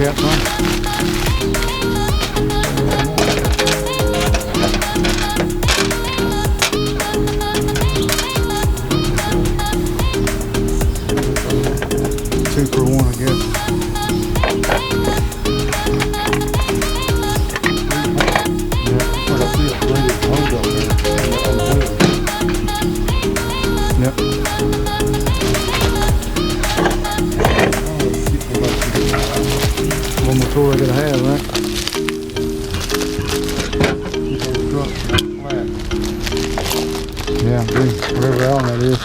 caps on. Two for one, I guess. Yep. One more tour I gotta have, right? Yeah, whatever Allen that is.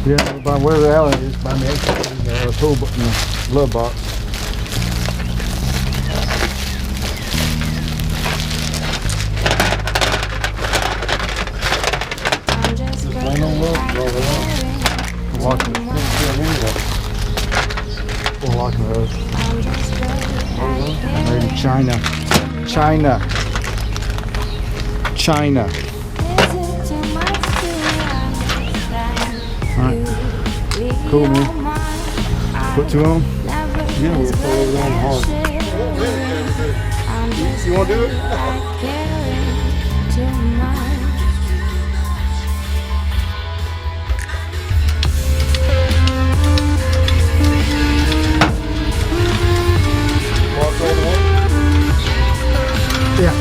Yeah, by wherever Allen is, by me, tool glove box. Made in China. Alright. Cool, man. Put two on? Yeah, we'll follow it on hard. You want to do it? Yeah.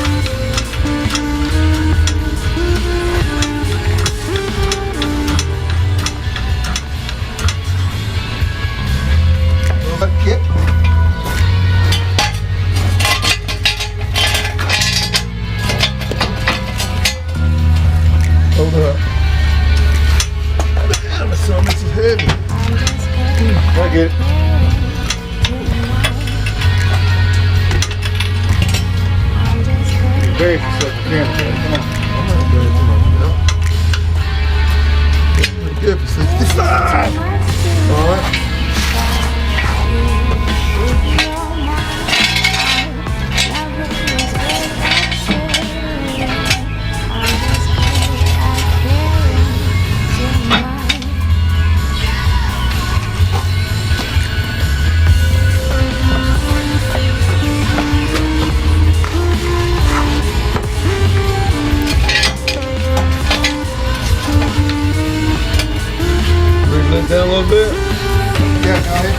Kit. Hold up. Damn, this son, this is heavy. I get it. Very successful. Come on. Good for 65. All right. Down a little bit. Yeah, got it.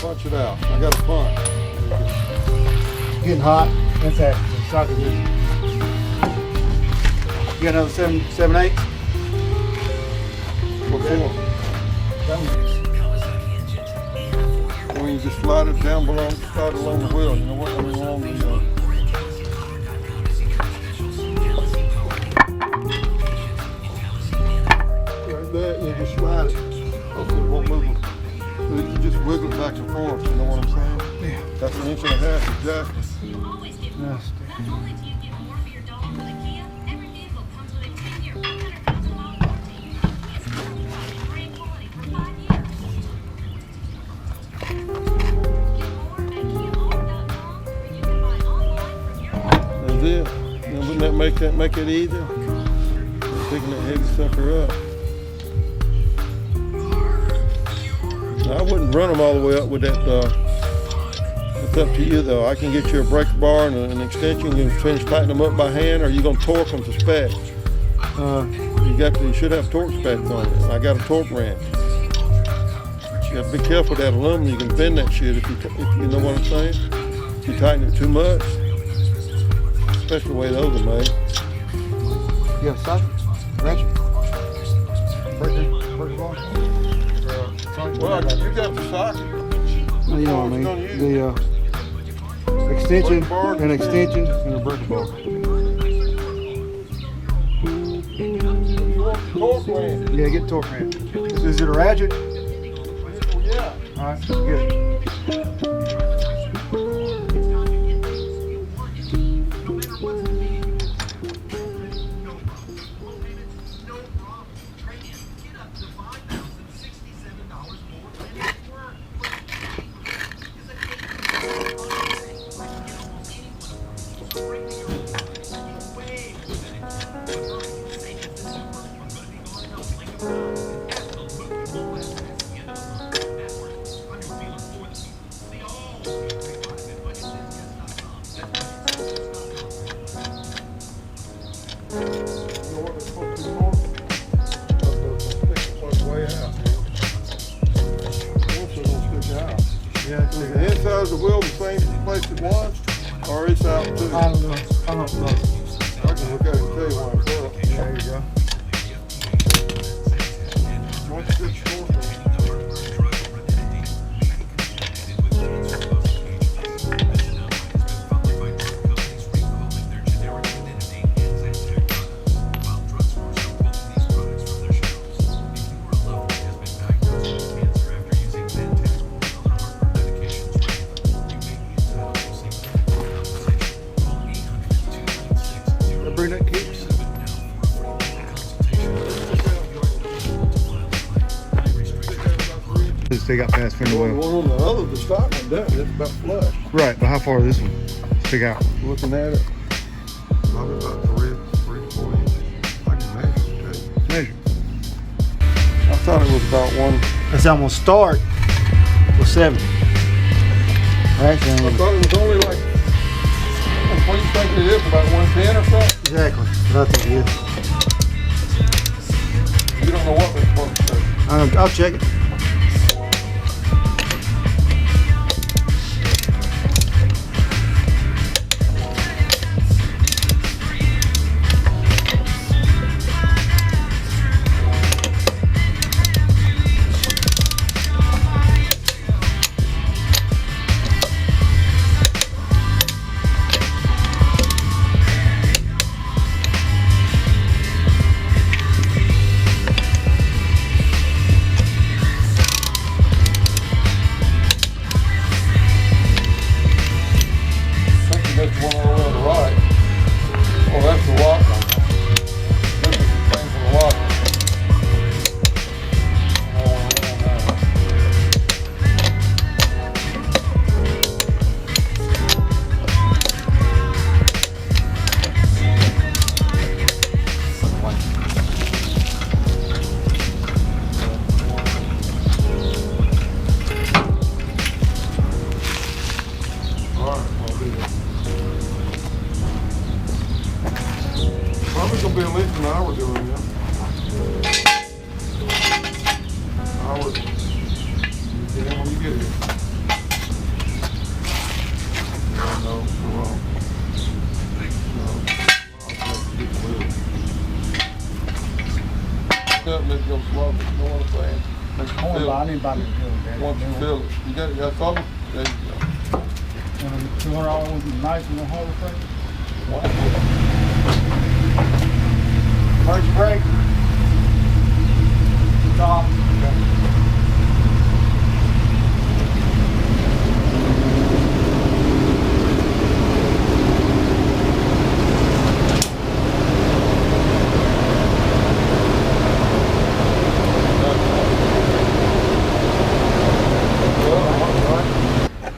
Punch it out. I got a punch. Getting hot. That's that. Socket is. You got another 7/8? What for? When you just slide it down below, slide it along the wheel. You know what? I mean, along the right there, and you just slide it. Hopefully it won't move. You just wiggle it back and forth, you know what I'm saying? Yeah. That's an inch and a half exactly. Nice. make it easier. Picking that heavy sucker up. I wouldn't run them all the way up with that. It's up to you though. I can get you a breaker bar and an extension. You can finish tightening them up by hand, or you gonna torque them to spec. You should have torque specs on it. I got a torque wrench. You got to be careful with that aluminum. You can bend that shit if you know what I'm saying. If you tighten it too much, especially the way those are made. Yeah, socket, ratchet, breaker bar. Well, you got the socket. You know what I mean? The extension, an extension, and a breaker bar. Torque wrench. Yeah, get torque wrench. Is it a ratchet? Yeah. All right, good. The inside of the wheel the same place it was, or it's out too? I don't know. I don't know. I can look at it and tell you when it's up. There you go. Once you get the torque wrench. Bring that kicks. They got past fender One well. on the other, the stock one doesn't. It's about flush. Right, but how far is this one? Stick out. Looking at it, probably about 3 to 4 inches. I can measure it. Measure. I thought it was about one. That's how I'm gonna start with 70. Actually, I thought it was only like, what do you think it is, about 110 or something? exactly. But I think it is. You don't know what they're supposed to say. I'll check it. That's the one over on the right. Oh, that's the lock one. This is the thing for the lock. Probably gonna be at least an hour doing it. Hour. Yeah, when you get here. No, wrong. Make it go slow, you know what I'm saying? Make it feel it. Once you feel it, you got it, that's all. There you go. $200 would be nice and a harder thing. First brake. Top.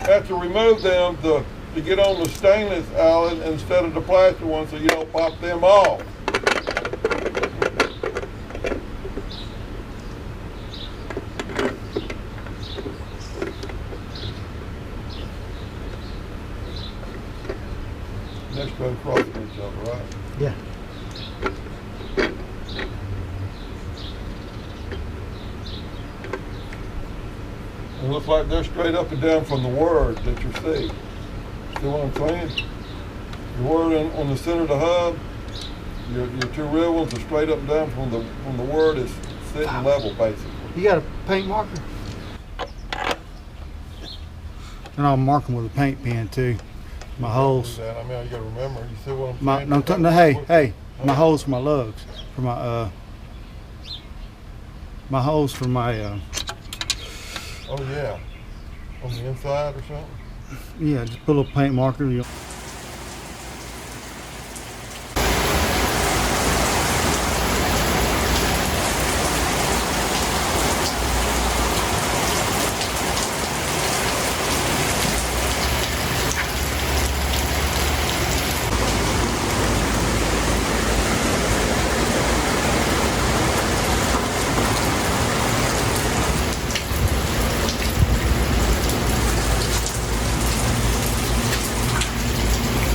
After remove them, to get on the stainless Alan instead of the plastic one so you don't pop them off. Next go across each other, right? Yeah. It looks like they're straight up and down from the word that you see. See what I'm saying? The word on the center of the hub, your two real ones are straight up and down from the word is sitting level basically. You got a paint marker? And I'll mark them with a paint pen too. My holes. I mean, you gotta remember. You see what I'm My, saying? no, hey, my holes for my lugs, for my holes for my Oh yeah, on the inside or something. yeah. Just put a little paint marker.